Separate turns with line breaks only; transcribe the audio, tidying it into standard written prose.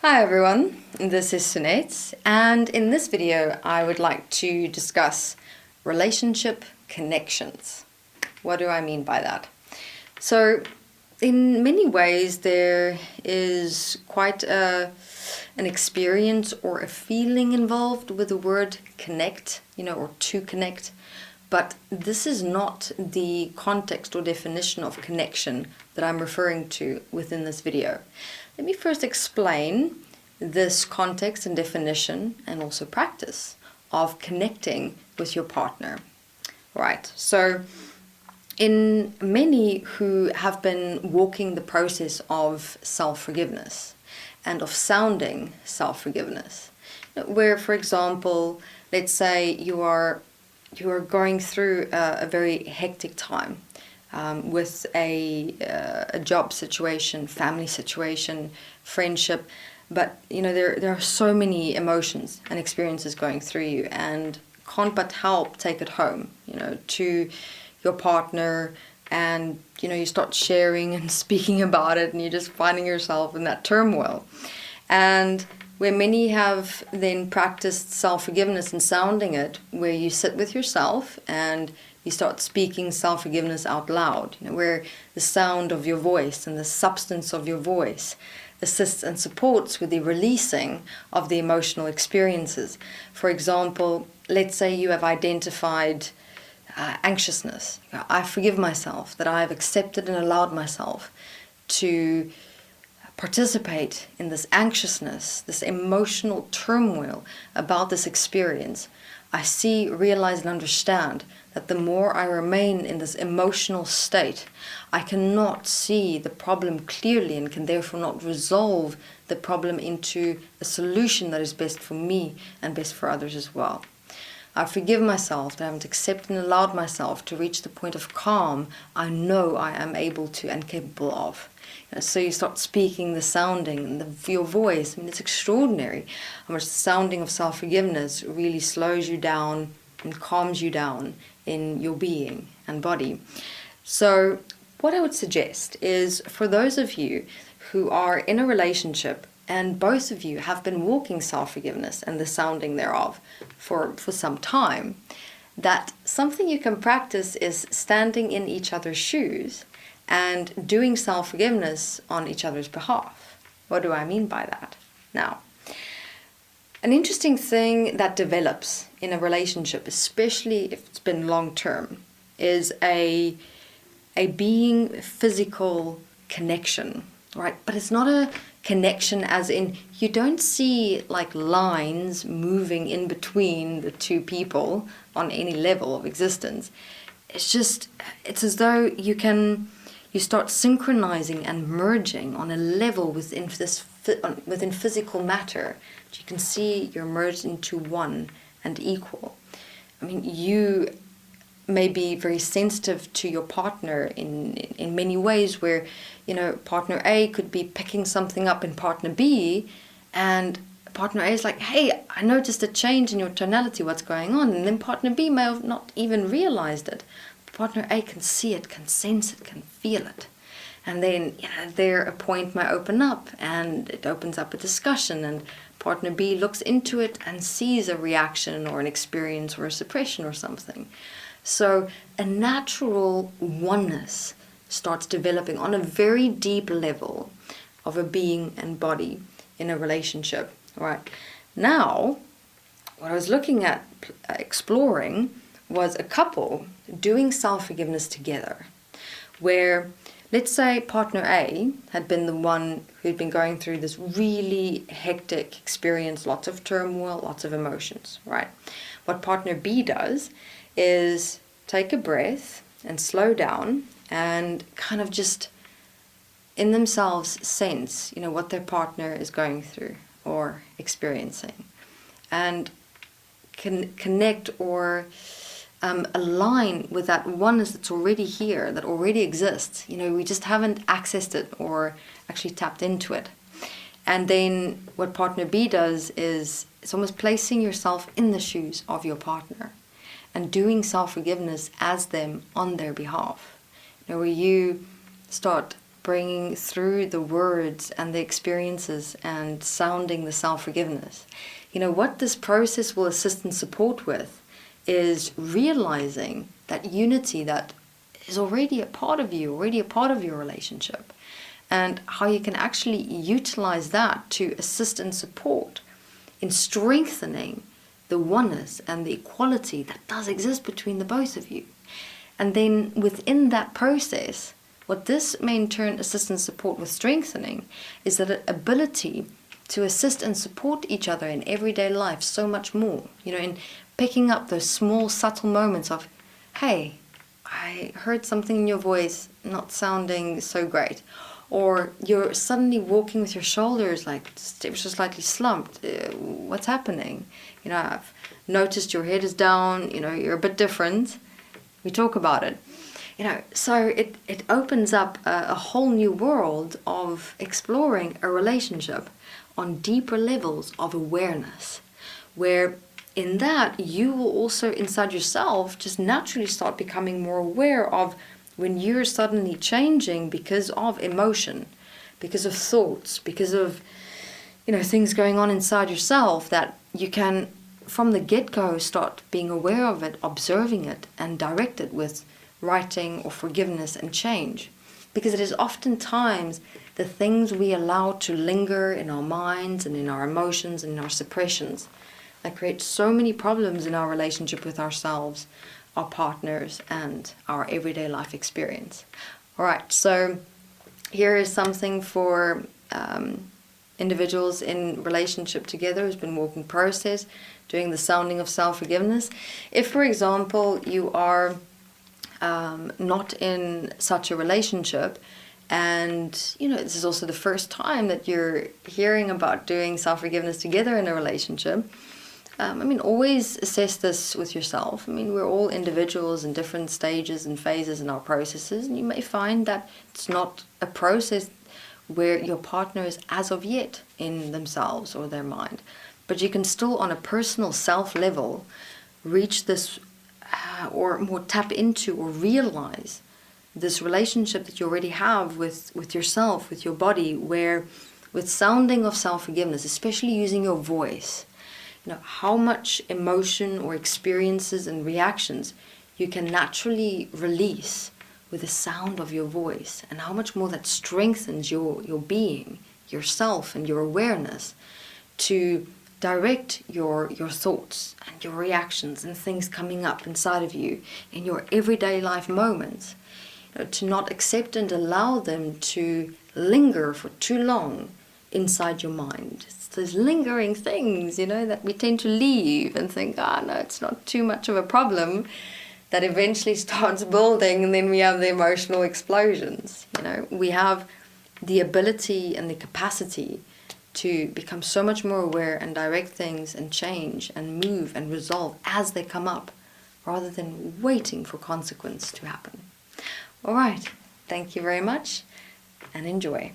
Hi everyone, this is Sunette, and in this video I would like to discuss relationship connections. What do I mean by that? So in many ways there is quite an experience or a feeling involved with the word connect, or to connect, but this is not the context or definition of connection that I'm referring to within this video. Let me first explain this context and definition and also practice of connecting with your partner. Right, so in many who have been walking the process of self-forgiveness and of sounding self-forgiveness, where, for example, let's say you are going through a very hectic time, with a job situation, family situation, friendship, but there are so many emotions and experiences going through you, and can't but help take it home, to your partner, and you start sharing and speaking about it, and you're just finding yourself in that turmoil. And where many have then practiced self-forgiveness and sounding it, where you sit with yourself and you start speaking self-forgiveness out loud, where the sound of your voice and the substance of your voice assists and supports with the releasing of the emotional experiences. For example, let's say you have identified anxiousness. I forgive myself that I have accepted and allowed myself to participate in this anxiousness, this emotional turmoil about this experience. I see, realize, and understand that the more I remain in this emotional state, I cannot see the problem clearly and can therefore not resolve the problem into a solution that is best for me and best for others as well. I forgive myself that I haven't accepted and allowed myself to reach the point of calm I know I am able to and capable of. So you start speaking the sounding, your voice. It's extraordinary how much the sounding of self-forgiveness really slows you down and calms you down in your being and body. So what I would suggest is, for those of you who are in a relationship and both of you have been walking self-forgiveness and the sounding thereof for some time, that something you can practice is standing in each other's shoes and doing self-forgiveness on each other's behalf. What do I mean by that? Now, an interesting thing that develops in a relationship, especially if it's been long-term, is a being physical connection, right? But it's not a connection as in, you don't see like lines moving in between the two people on any level of existence. It's as though you start synchronizing and merging on a level within physical matter. You can see you're merged into one and equal. You may be very sensitive to your partner in many ways, where partner A could be picking something up in partner B, and partner A is like, hey, I noticed a change in your tonality, what's going on? And then partner B may have not even realized it. Partner A can see it, can sense it, can feel it. And then there a point might open up, and it opens up a discussion, and partner B looks into it and sees a reaction or an experience or a suppression or something. So a natural oneness starts developing on a very deep level of a being and body in a relationship. All right. Now, what I was looking at exploring was a couple doing self-forgiveness together, where, let's say, partner A had been the one who'd been going through this really hectic experience, lots of turmoil, lots of emotions, right? What partner B does is take a breath and slow down and kind of just in themselves sense, what their partner is going through or experiencing, and can connect or align with that oneness that's already here, that already exists. We just haven't accessed it or actually tapped into it. And then what partner B does is, it's almost placing yourself in the shoes of your partner and doing self-forgiveness as them on their behalf. Where you start bringing through the words and the experiences and sounding the self-forgiveness. What this process will assist and support with is realizing that unity that is already a part of you, already a part of your relationship, and how you can actually utilize that to assist and support in strengthening the oneness and the equality that does exist between the both of you. And then within that process, what this may in turn assist and support with strengthening is that ability to assist and support each other in everyday life so much more. In picking up those small, subtle moments of, hey, I heard something in your voice not sounding so great. Or you're suddenly walking with your shoulders like ever so slightly slumped. What's happening? I've noticed your head is down, you're a bit different. We talk about it. So it opens up a whole new world of exploring a relationship on deeper levels of awareness, where in that you will also inside yourself just naturally start becoming more aware of when you're suddenly changing because of emotion, because of thoughts, because of things going on inside yourself, that you can from the get-go start being aware of it, observing it, and direct it with writing or forgiveness and change. Because it is oftentimes the things we allow to linger in our minds and in our emotions and in our suppressions that create so many problems in our relationship with ourselves, our partners, and our everyday life experience. All right, so here is something for individuals in relationship together who's been walking process, doing the sounding of self-forgiveness. If, for example, you are not in such a relationship, and this is also the first time that you're hearing about doing self-forgiveness together in a relationship, always assess this with yourself. We're all individuals in different stages and phases in our processes, and you may find that it's not a process where your partner is as of yet in themselves or their mind. But you can still, on a personal self level, reach this or more tap into or realize this relationship that you already have with yourself, with your body, where with sounding of self-forgiveness, especially using your voice, how much emotion or experiences and reactions you can naturally release with the sound of your voice, and how much more that strengthens your being, yourself, and your awareness to direct your thoughts and your reactions and things coming up inside of you in your everyday life moments. To not accept and allow them to linger for too long inside your mind. It's those lingering things, that we tend to leave and think, no, it's not too much of a problem, that eventually starts building, and then we have the emotional explosions. We have the ability and the capacity to become so much more aware and direct things and change and move and resolve as they come up, rather than waiting for consequence to happen. All right, thank you very much and enjoy.